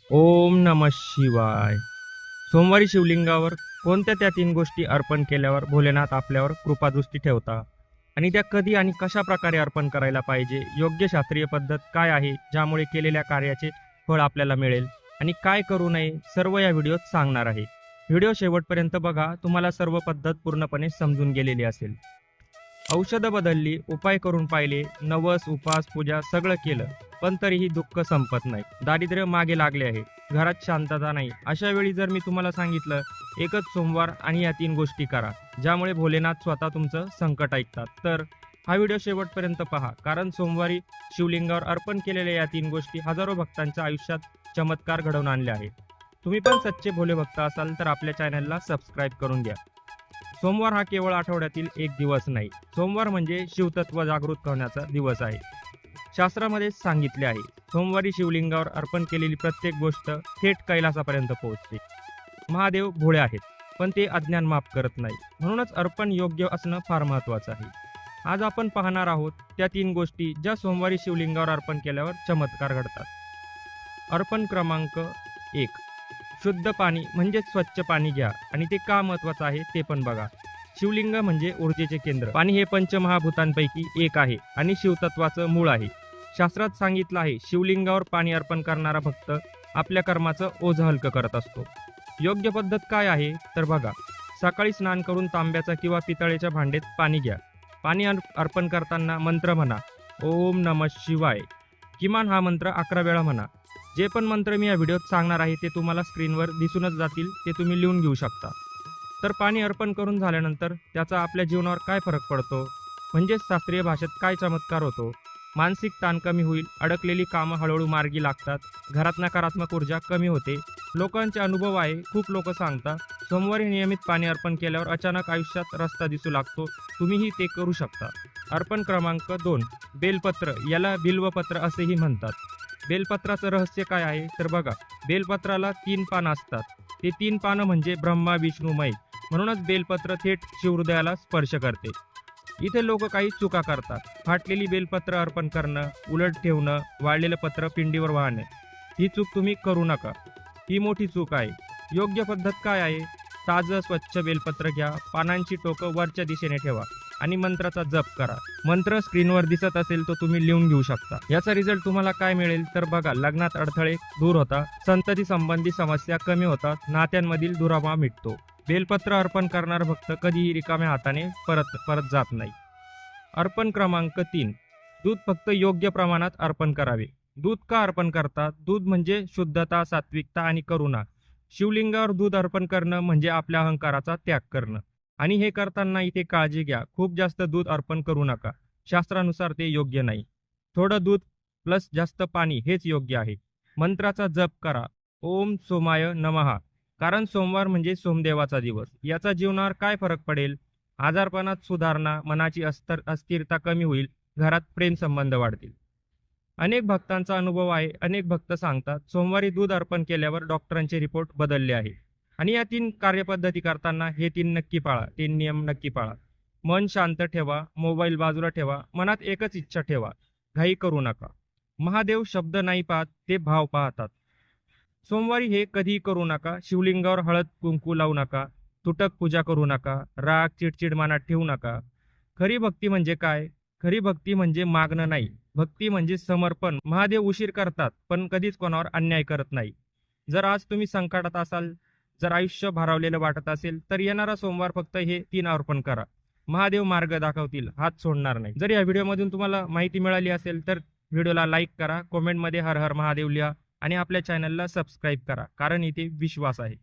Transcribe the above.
ओम नमः शिवाय. सोमवारी शिवलिंगावर कोणत्या त्या 3 गोष्टी अर्पण केल्यावर भोलेनाथ आपल्यावर कृपादृष्टी ठेवता आणि त्या कधी आणि कशा प्रकारे अर्पण करायला पाहिजे? योग्य शास्त्रीय पद्धत काय आहे ज्यामुळे केलेल्या कार्याचे फळ आपल्याला मिळेल आणि काय करू नये सर्व या व्हिडिओत सांगणार आहे. व्हिडिओ शेवटपर्यंत बघा, तुम्हाला सर्व पद्धत पूर्णपणे समजून गेलेली असेल. औषधं बदलली, उपाय करून पाहिले, नवस, उपास, पूजा सगळं केलं, पण तरीही दुःख संपत नाही. दारिद्र्य मागे लागले आहे. घरात शांतता नाही. अशा वेळी जर मी तुम्हाला सांगितलं, एकच सोमवार आणि या 3 गोष्टी करा, ज्यामुळे भोलेनाथ स्वतः तुमचं संकट ऐकतात, तर हा व्हिडिओ शेवटपर्यंत पहा. कारण सोमवारी शिवलिंगावर अर्पण केलेल्या या 3 गोष्टी हजारो भक्तांच्या आयुष्यात चमत्कार घडवून आणले आहेत. तुम्ही पण सच्चे भोले भक्त असाल तर आपल्या चॅनलला सबस्क्राईब करून घ्या. सोमवार हा केवळ आठवड्यातील एक दिवस नाही. सोमवार म्हणजे शिवतत्व जागृत करण्याचा दिवस आहे. शास्त्रामध्ये सांगितले आहे, सोमवारी शिवलिंगावर अर्पण केलेली प्रत्येक गोष्ट थेट कैलासापर्यंत पोहोचते. महादेव भोळे आहेत, पण ते अज्ञान माफ करत नाही. म्हणूनच अर्पण योग्य असणं फार महत्त्वाचं आहे. आज आपण पाहणार आहोत त्या 3 गोष्टी ज्या सोमवारी शिवलिंगावर अर्पण केल्यावर चमत्कार घडतात. अर्पण क्रमांक 1. शुद्ध पाणी म्हणजे स्वच्छ पाणी घ्या आणि ते का महत्त्वाचं आहे ते पण बघा. शिवलिंग म्हणजे ऊर्जेचे केंद्र. पाणी हे पंचमहाभूतांपैकी एक आहे आणि शिवतत्वाचं मूळ आहे. शास्त्रात सांगितलं आहे, शिवलिंगावर पाणी अर्पण करणारा भक्त आपल्या कर्माचं ओझं हलकं करत असतो. योग्य पद्धत काय आहे तर बघा. सकाळी स्नान करून तांब्याचा किंवा पितळेच्या भांड्यात पाणी घ्या. पाणी अर्पण करताना मंत्र म्हणा, ओम नमः शिवाय. किमान हा मंत्र 11 वेळा म्हणा. जे पण मंत्र मी या व्हिडिओत सांगणार आहे ते तुम्हाला स्क्रीनवर दिसूनच जातील, ते तुम्ही लिहून घेऊ शकता. तर पाणी अर्पण करून झाल्यानंतर त्याचा आपल्या जीवनावर काय फरक पडतो, म्हणजेच शास्त्रीय भाषेत काय चमत्कार होतो. मानसिक ताण कमी होईल, अडकलेली कामं हळूहळू मार्गी लागतात, घरात नकारात्मक ऊर्जा कमी होते. लोकांचे अनुभव आहे, खूप लोक सांगतात, सोमवारी नियमित पाणी अर्पण केल्यावर अचानक आयुष्यात रस्ता दिसू लागतो. तुम्हीही ते करू शकता. अर्पण क्रमांक 2. बेलपत्र, याला बिल्वपत्र असेही म्हणतात. बेलपत्राचं रहस्य काय आहे तर बघा. बेलपत्राला 3 पानं असतात. ते 3 पानं म्हणजे ब्रह्मा विष्णू महेश. म्हणूनच बेलपत्र थेट शिवहृदयाला स्पर्श करते. इथे लोक काही चुका करतात. फाटलेली बेलपत्र अर्पण करणं, उलट ठेवणं, वाळलेलं पत्र पिंडीवर वाहणं. ही चूक तुम्ही करू नका. ही मोठी चूक आहे. योग्य पद्धत काय आहे? ताजं स्वच्छ बेलपत्र घ्या, पानांची टोकं वरच्या दिशेने ठेवा आणि मंत्राचा जप करा. मंत्र स्क्रीनवर दिसत असेल तो तुम्ही लिहून घेऊ शकता. याचा रिझल्ट तुम्हाला काय मिळेल तर बघा. लग्नात अडथळे दूर होतात, संतती संबंधी समस्या कमी होतात, नात्यांमधील दुरावा मिटतो. बेलपत्र अर्पण करणारा भक्त कधीही रिकाम्या हाताने परत जात नाही. अर्पण क्रमांक 3. दूध फक्त योग्य प्रमाणात अर्पण करावे. दूध का अर्पण करतात? दूध म्हणजे शुद्धता, सात्विकता आणि करुणा. शिवलिंगावर दूध अर्पण करणं म्हणजे आपल्या अहंकाराचा त्याग करणं. आणि हे करताना इथे काळजी घ्या, खूप जास्त दूध अर्पण करू नका. शास्त्रानुसार ते योग्य नाही. थोडं दूध प्लस जास्त पाणी हेच योग्य आहे. मंत्राचा जप करा, ओम सोमाय नमः. कारण सोमवार म्हणजे सोमदेवाचा दिवस. याचा जीवनावर काय फरक पडेल? आजारपणात सुधारणा, मनाची अस्थिरता कमी होईल, घरात प्रेम संबंध वाढतील. अनेक भक्तांचा अनुभव आहे. अनेक भक्त सांगतात, सोमवारी दूध अर्पण केल्यावर डॉक्टरांचे रिपोर्ट बदलले आहे. आणि या 3 कार्यपद्धती करताना हे 3 नक्की पाळा. 3 नियम नक्की पाळा. मन शांत ठेवा, मोबाईल बाजूला ठेवा, मनात एकच इच्छा ठेवा, घाई करू नका. महादेव शब्द नाही पाहत, ते भाव पाहतात. सोमवारी हे कधीही करू नका. शिवलिंगावर हळद कुंकू लावू नका, तुटक पूजा करू नका, राग चिडचिड मनात ठेवू नका. खरी भक्ती म्हणजे काय? खरी भक्ती म्हणजे मागणं नाही, भक्ती म्हणजे समर्पण. महादेव उशीर करतात पण कधीच कोणावर अन्याय करत नाही. जर आज तुम्ही संकटात असाल, जर आयुष्य भारावलेलं वाटत असेल तर येणारा सोमवार फक्त हे 3 अर्पण करा. महादेव मार्ग दाखवतील, हात सोडणार नाही. जर या व्हिडिओमधून तुम्हाला माहिती मिळाली असेल तर व्हिडिओला लाईक करा, कमेंटमध्ये हर हर महादेव लिहा आणि आपल्या चॅनलला सबस्क्राईब करा, कारण इथे विश्वास आहे.